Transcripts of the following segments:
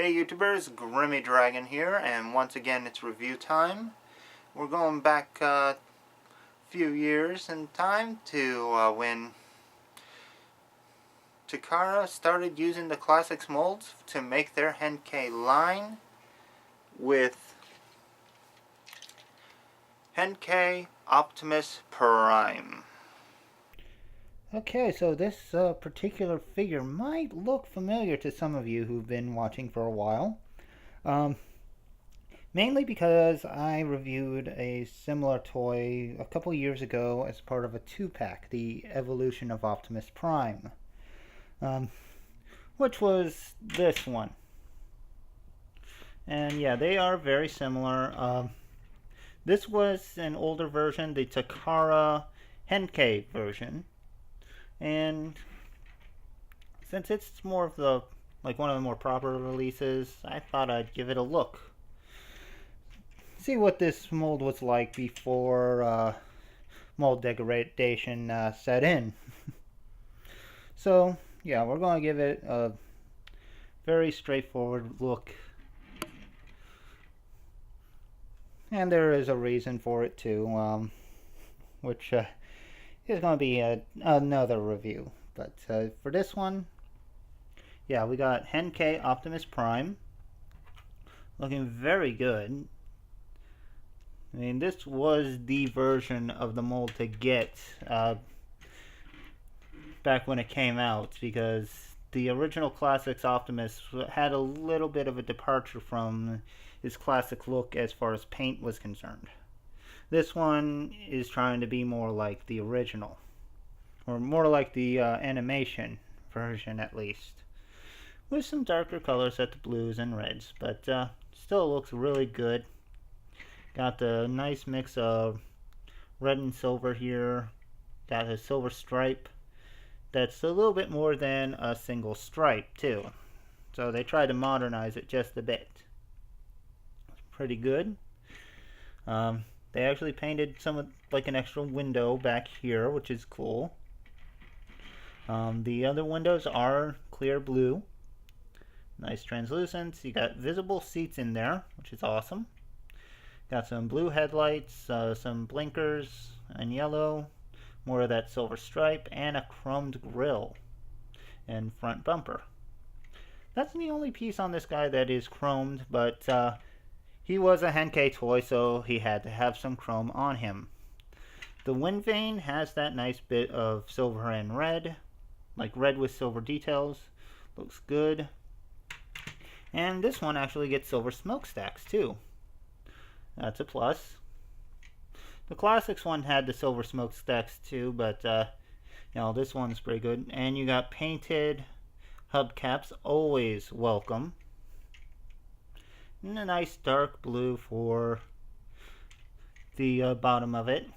Hey YouTubers, Grimmy Dragon here, and once again it's review time. We're going back a few years in time to when Takara started using the Classics molds to make their Henkei line with Henkei Optimus Prime. Okay, so this particular figure might look familiar to some of you who've been watching for a while. Mainly because I reviewed a similar toy a couple years ago as part of a 2-pack, the Evolution of Optimus Prime, which was this one. And yeah, they are very similar. This was an older version, the Takara Henkei version. And since it's more of the, one of the more proper releases, I thought I'd give it a look. See what this mold was like before mold degradation set in. So, yeah, we're going to give it a very straightforward look. And there is a reason for it too, which is going to be another review. But for this one, yeah, we got Henkei Optimus Prime. Looking very good. I mean, this was the version of the mold to get back when it came out, because the original Classics Optimus had a little bit of a departure from his classic look as far as paint was concerned. This one is trying to be more like the original, or more like the animation version at least, with some darker colors at the blues and reds, but still looks really good. Got the nice mix of red and silver here. Got a silver stripe that's a little bit more than a single stripe too, so they tried to modernize it just a bit. It's pretty good. They actually painted some of, like, an extra window back here, which is cool. The other windows are clear blue. Nice translucence. You got visible seats in there, which is awesome. Got some blue headlights, some blinkers in yellow, more of that silver stripe, and a chromed grille and front bumper. That's the only piece on this guy that is chromed, but he was a Henkei toy, so he had to have some chrome on him. The wind vane has that nice bit of silver and red, like red with silver details. Looks good. And this one actually gets silver smokestacks too. That's a plus. The Classics one had the silver smokestacks too, but this one's pretty good. And you got painted hubcaps, always welcome. And a nice dark blue for the bottom of it,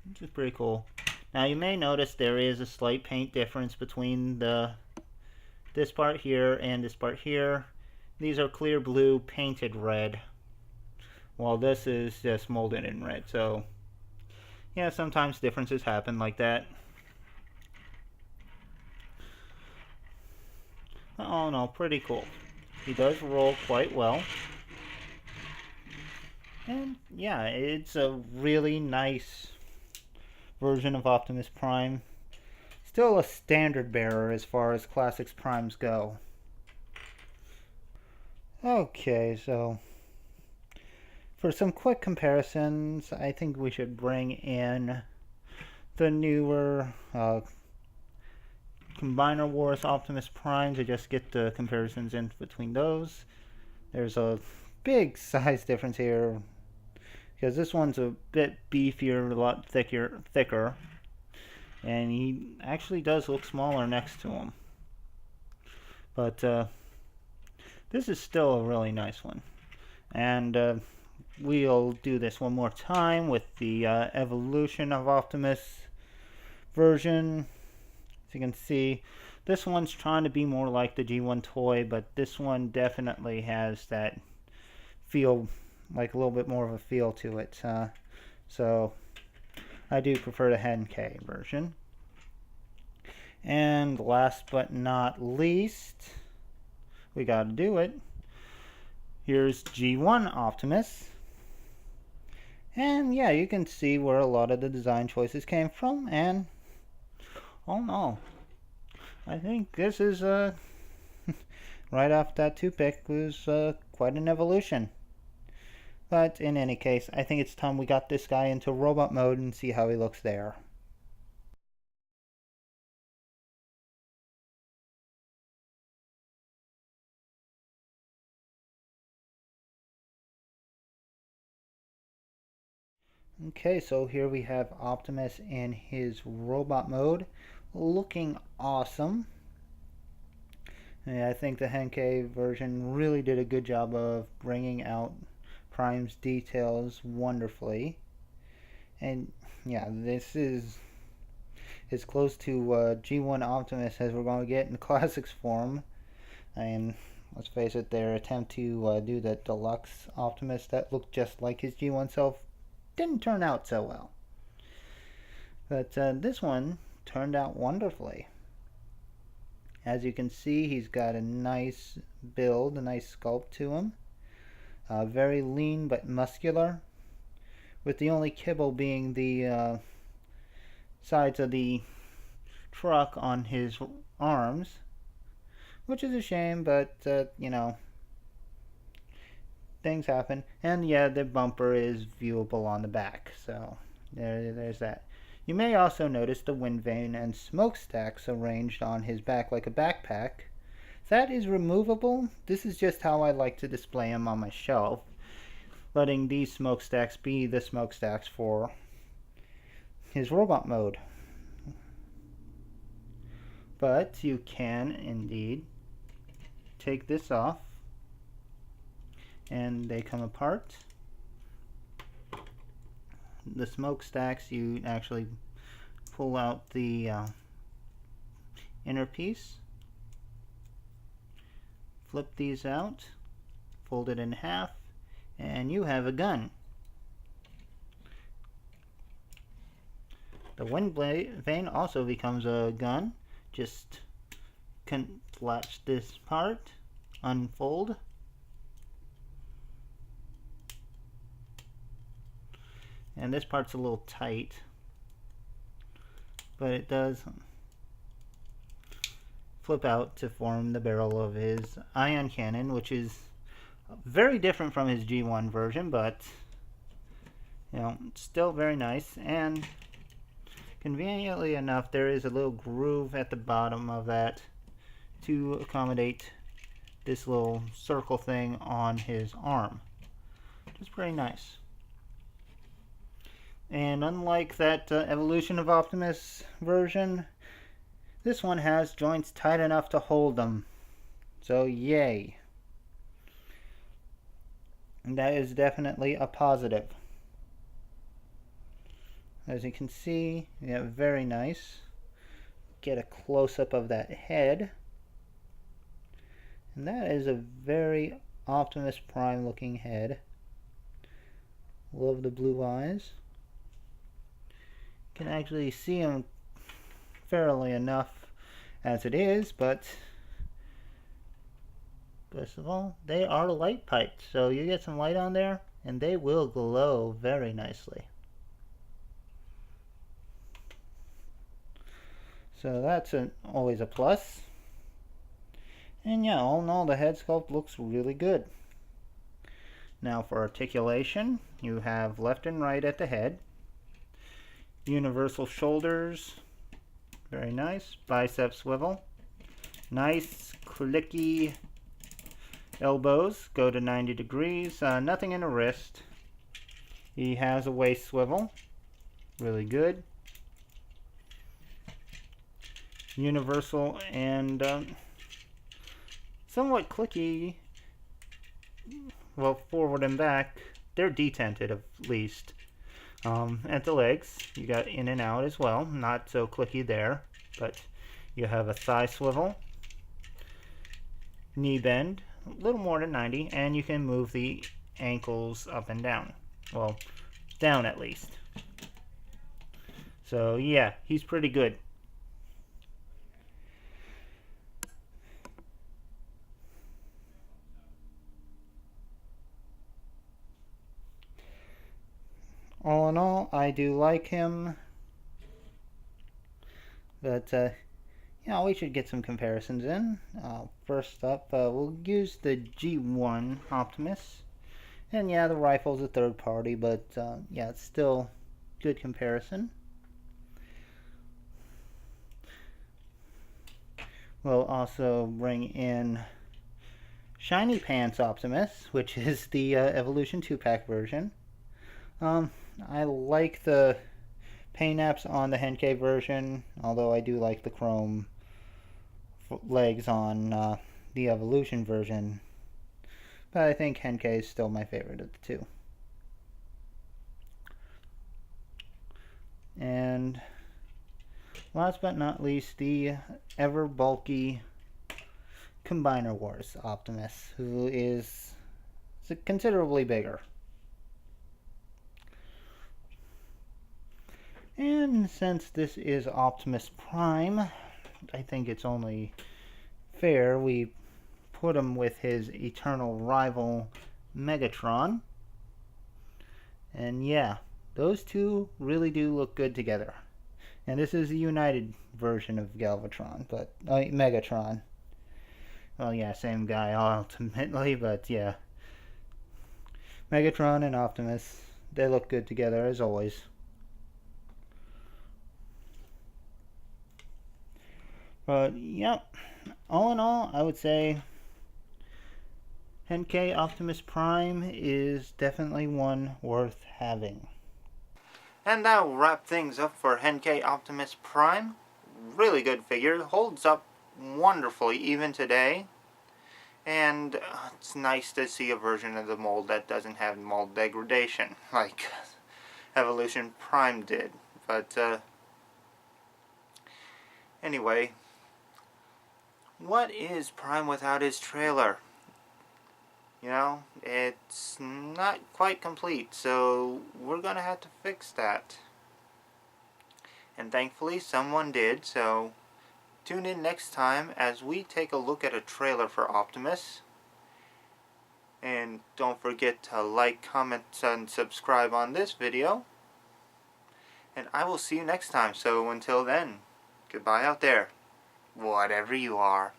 which is pretty cool. Now you may notice there is a slight paint difference between this part here and this part here. These are clear blue painted red, while this is just molded in red. So yeah, sometimes differences happen like that. All in all, pretty cool. He does roll quite well. And yeah, it's a really nice version of Optimus Prime. Still a standard bearer as far as Classics Primes go. Okay, so for some quick comparisons, I think we should bring in the newer Combiner Wars Optimus Prime to just get the comparisons in between those. There's a big size difference here, because this one's a bit beefier, a lot thicker, and he actually does look smaller next to him. But this is still a really nice one. And we'll do this one more time with the Evolution of Optimus version. As you can see, this one's trying to be more like the G1 toy, but this one definitely has that feel, like a little bit more of a feel to it. So I do prefer the Henkei version. And last but not least, we gotta do it. Here's G1 Optimus. And yeah, you can see where a lot of the design choices came from, and oh no, I think this is right off that toothpick was quite an evolution. But in any case, I think it's time we got this guy into robot mode and see how he looks there. Okay, so here we have Optimus in his robot mode, looking awesome. And I think the Henkei version really did a good job of bringing out Prime's details wonderfully. And yeah, this is as close to G1 Optimus as we're going to get in Classics form. And let's face it, their attempt to do the deluxe Optimus that looked just like his G1 self didn't turn out so well. But this one turned out wonderfully. As you can see, he's got a nice build, a nice sculpt to him. Very lean but muscular, with the only kibble being the sides of the truck on his arms, which is a shame, but you know, things happen. And yeah, the bumper is viewable on the back, so there's that. You may also notice the wind vane and smokestacks arranged on his back like a backpack. That is removable. This is just how I like to display him on my shelf, letting these smokestacks be the smokestacks for his robot mode. But you can indeed take this off and they come apart. The smokestacks, you actually pull out the inner piece, flip these out, fold it in half, and you have a gun. The wind vane also becomes a gun. Just latch this part, unfold, and this part's a little tight, but it does flip out to form the barrel of his ion cannon, which is very different from his G1 version, but you know, still very nice. And conveniently enough, there is a little groove at the bottom of that to accommodate this little circle thing on his arm, which is pretty nice. And unlike that Evolution of Optimus version, this one has joints tight enough to hold them. So yay. And that is definitely a positive. As you can see, yeah, very nice. Get a close-up of that head. And that is a very Optimus Prime looking head. Love the blue eyes. Can actually see them fairly enough as it is, but first of all, they are light piped, so you get some light on there and they will glow very nicely. So that's always a plus. And yeah, all in all, the head sculpt looks really good. Now for articulation, you have left and right at the head. Universal shoulders, very nice. Bicep swivel, nice clicky elbows, go to 90 degrees. Nothing in the wrist. He has a waist swivel, really good. Universal and somewhat clicky. Well, forward and back, they're detented at least. At the legs, you got in and out as well. Not so clicky there, but you have a thigh swivel, knee bend, a little more than 90, and you can move the ankles up and down. Well, down at least. So yeah, he's pretty good. all in all, I do like him. But, we should get some comparisons in. First up, we'll use the G1 Optimus. And yeah, the rifle's a third party, but yeah, it's still good comparison. We'll also bring in Shiny Pants Optimus, which is the Evolution 2-pack version. I like the paint apps on the Henkei version, although I do like the chrome legs on the Evolution version. But I think Henkei is still my favorite of the two. And last but not least, the ever bulky Combiner Wars Optimus, who is considerably bigger. And since this is Optimus Prime, I think it's only fair we put him with his eternal rival Megatron. And yeah, those two really do look good together. And this is a united version of Galvatron, but Megatron. Well, yeah, same guy ultimately, but yeah. Megatron and Optimus, they look good together as always. But, yep, all in all, I would say Henkei Optimus Prime is definitely one worth having. And that will wrap things up for Henkei Optimus Prime. Really good figure, holds up wonderfully even today. And it's nice to see a version of the mold that doesn't have mold degradation like Evolution Prime did. But anyway, what is Prime without his trailer? You know, it's not quite complete, so we're gonna have to fix that. And thankfully someone did, so tune in next time as we take a look at a trailer for Optimus. And don't forget to like, comment, and subscribe on this video. And I will see you next time, so until then, goodbye out there, whatever you are.